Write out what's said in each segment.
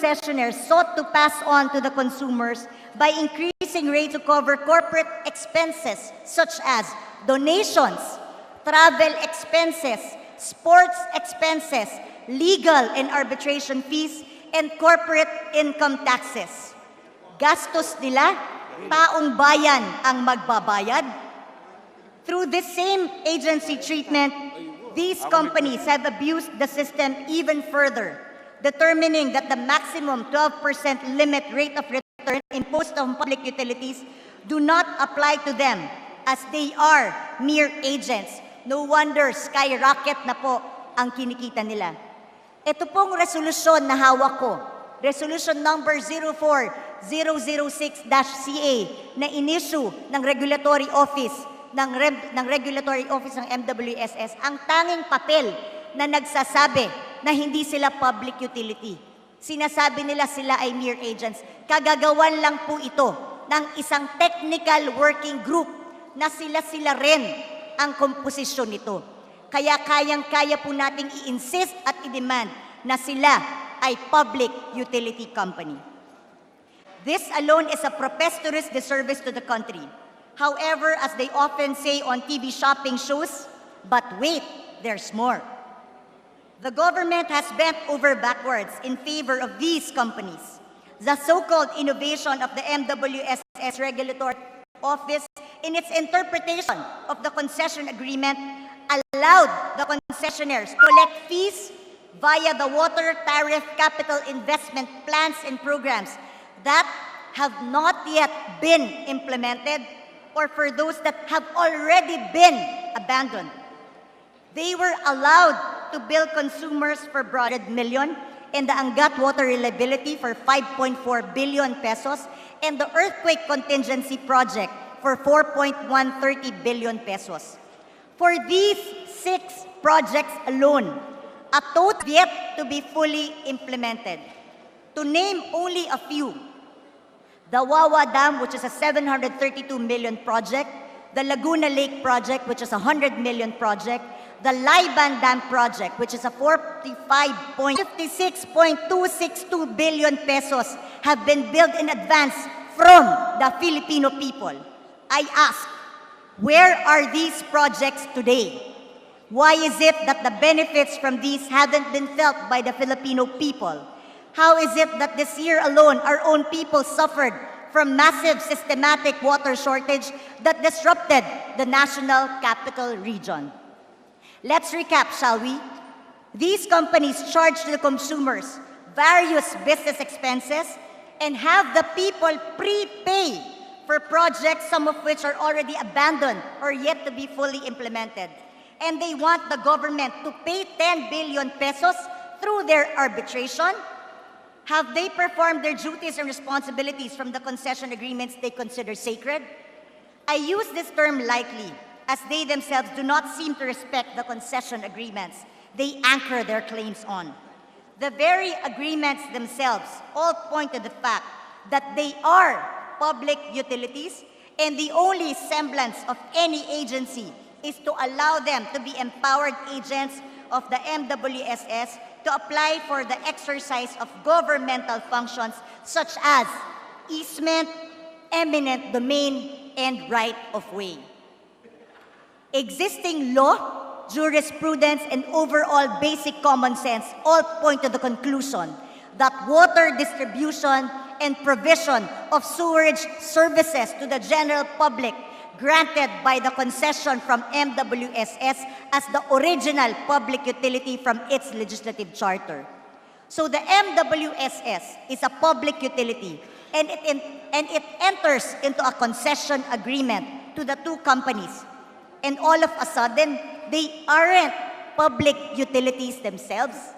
concessionaires sought to pass on to the consumers by increasing rates to cover corporate expenses such as donations, travel expenses, sports expenses, legal and arbitration fees, and corporate income taxes. Gastos nila, taong bayan ang magbabayad. Through this same agency treatment, these companies have abused the system even further, determining that the maximum 12% limit rate of return imposed on public utilities do not apply to them as they are mere agents. No wonder skyrocket na po ang kinikita nila. Ito pong resolusyon na hawak ko, Resolution number 04006-CA na in-issue ng Regulatory Office ng MWSS, ang tanging papel na nagsasabi na hindi sila public utility. Sinasabi nila sila ay mere agents. Kagagawan lang po ito ng isang technical working group na sila-sila rin ang komposisyon nito. Kaya kayang-kaya po nating i-insist at i-demand na sila ay public utility company. This alone is a preposterous disservice to the country. However, as they often say on TV shopping shows, but wait, there's more. The government has bent over backwards in favor of these companies. The so-called innovation of the MWSS Regulatory Office in its interpretation of the concession agreement allowed the concessionaires to collect fees via the water tariff capital investment plans and programs that have not yet been implemented or for those that have already been abandoned. They were allowed to bill consumers for $100 million and the Angat water reliability for 5.4 billion pesos and the earthquake contingency project for 4.130 billion pesos. For these 6 projects alone, a total yet to be fully implemented. To name only a few, the Wawa Dam, which is a 732 million project, the Laguna Lake project, which is a 100 million project, the Laiban Dam project, which is a 56.262 billion pesos, have been billed in advance from the Filipino people. I ask, where are these projects today? Why is it that the benefits from these haven't been felt by the Filipino people? How is it that this year alone, our own people suffered from massive systematic water shortage that disrupted the national capital region? Let's recap, shall we? These companies charge to the consumers various business expenses and have the people prepay for projects, some of which are already abandoned or yet to be fully implemented. And they want the government to pay 10 billion pesos through their arbitration? Have they performed their duties and responsibilities from the concession agreements they consider sacred? I use this term lightly, as they themselves do not seem to respect the concession agreements they anchor their claims on. The very agreements themselves all point to the fact that they are public utilities, and the only semblance of any agency is to allow them to be empowered agents of the MWSS to apply for the exercise of governmental functions such as easement, eminent domain, and right of way. Existing law, jurisprudence, and overall basic common sense all point to the conclusion that water distribution and provision of sewerage services to the general public granted by the concession from MWSS as the original public utility from its legislative charter. So the MWSS is a public utility, and it enters into a concession agreement to the 2 companies. And all of a sudden, they aren't public utilities themselves.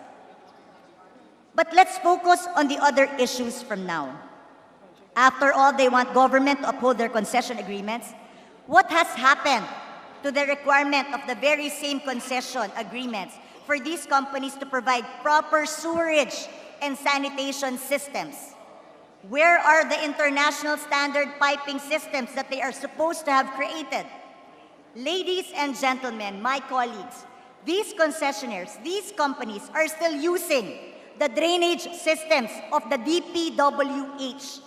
But let's focus on the other issues from now. After all, they want government to uphold their concession agreements. What has happened to the requirement of the very same concession agreements for these companies to provide proper sewerage and sanitation systems? Where are the international standard piping systems that they are supposed to have created? Ladies and gentlemen, my colleagues, these concessionaires, these companies are still using the drainage systems of the DPWH.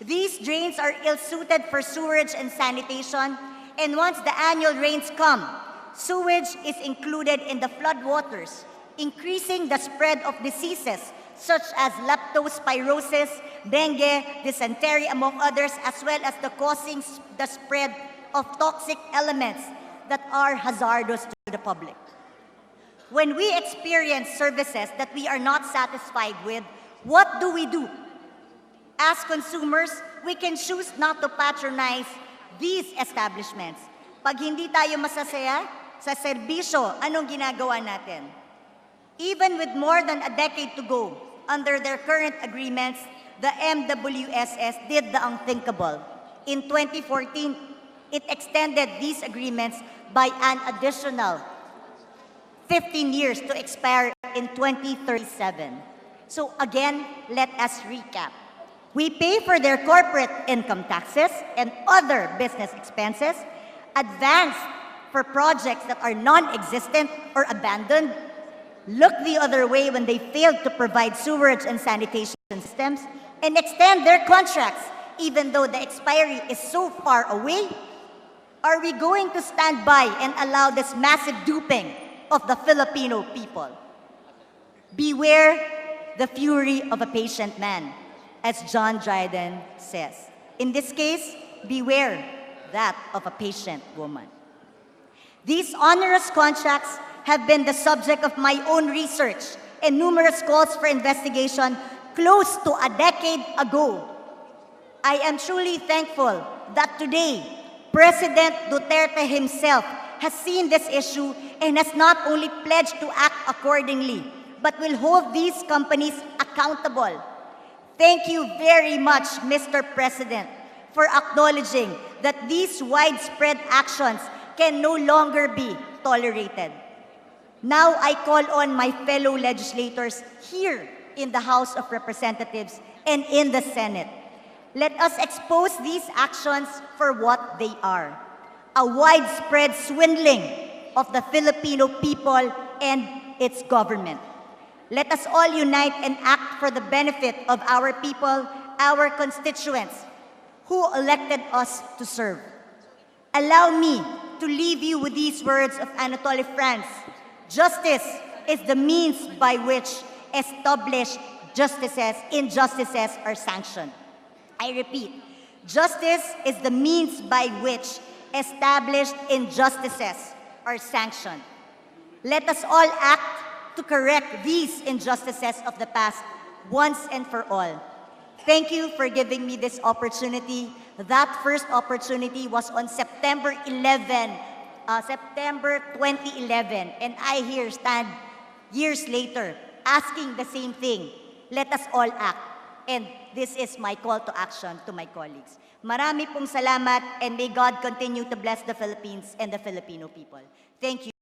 These drains are ill-suited for sewerage and sanitation, and once the annual rains come, sewage is included in the floodwaters, increasing the spread of diseases such as leptospirosis, dengue, dysentery, among others, as well as causing the spread of toxic elements that are hazardous to the public. When we experience services that we are not satisfied with, what do? As consumers, we can choose not to patronize these establishments. Pag hindi tayo masasaya sa serbisyo, anong ginagawa natin? Even with more than a decade to go, under their current agreements, the MWSS did the unthinkable. In 2014, it extended these agreements by an additional 15 years to expire in 2037. So again, let us recap. We pay for their corporate income taxes and other business expenses, advance for projects that are non-existent or abandoned, look the other way when they fail to provide sewerage and sanitation systems, and extend their contracts even though the expiry is so far away? Are we going to stand by and allow this massive duping of the Filipino people? Beware the fury of a patient man, as John Dryden says. In this case, beware that of a patient woman. These onerous contracts have been the subject of my own research and numerous calls for investigation close to a decade ago. I am truly thankful that today, President Duterte himself has seen this issue and has not only pledged to act accordingly, but will hold these companies accountable. Thank you very much, Mr. President, for acknowledging that these widespread actions can no longer be tolerated. Now I call on my fellow legislators here in the House of Representatives and in the Senate. Let us expose these actions for what they are: a widespread swindling of the Filipino people and its government. Let us all unite and act for the benefit of our people, our constituents, who elected us to serve. Allow me to leave you with these words of Anatole France: justice is the means by which established injustices are sanctioned. I repeat, justice is the means by which established injustices are sanctioned. Let us all act to correct these injustices of the past once and for all. Thank you for giving me this opportunity. That first opportunity was on September 2011, and I here stand years later asking the same thing. Let us all act. And this is my call to action to my colleagues. Marami pong salamat, and may God continue to bless the Philippines and the Filipino people. Thank you.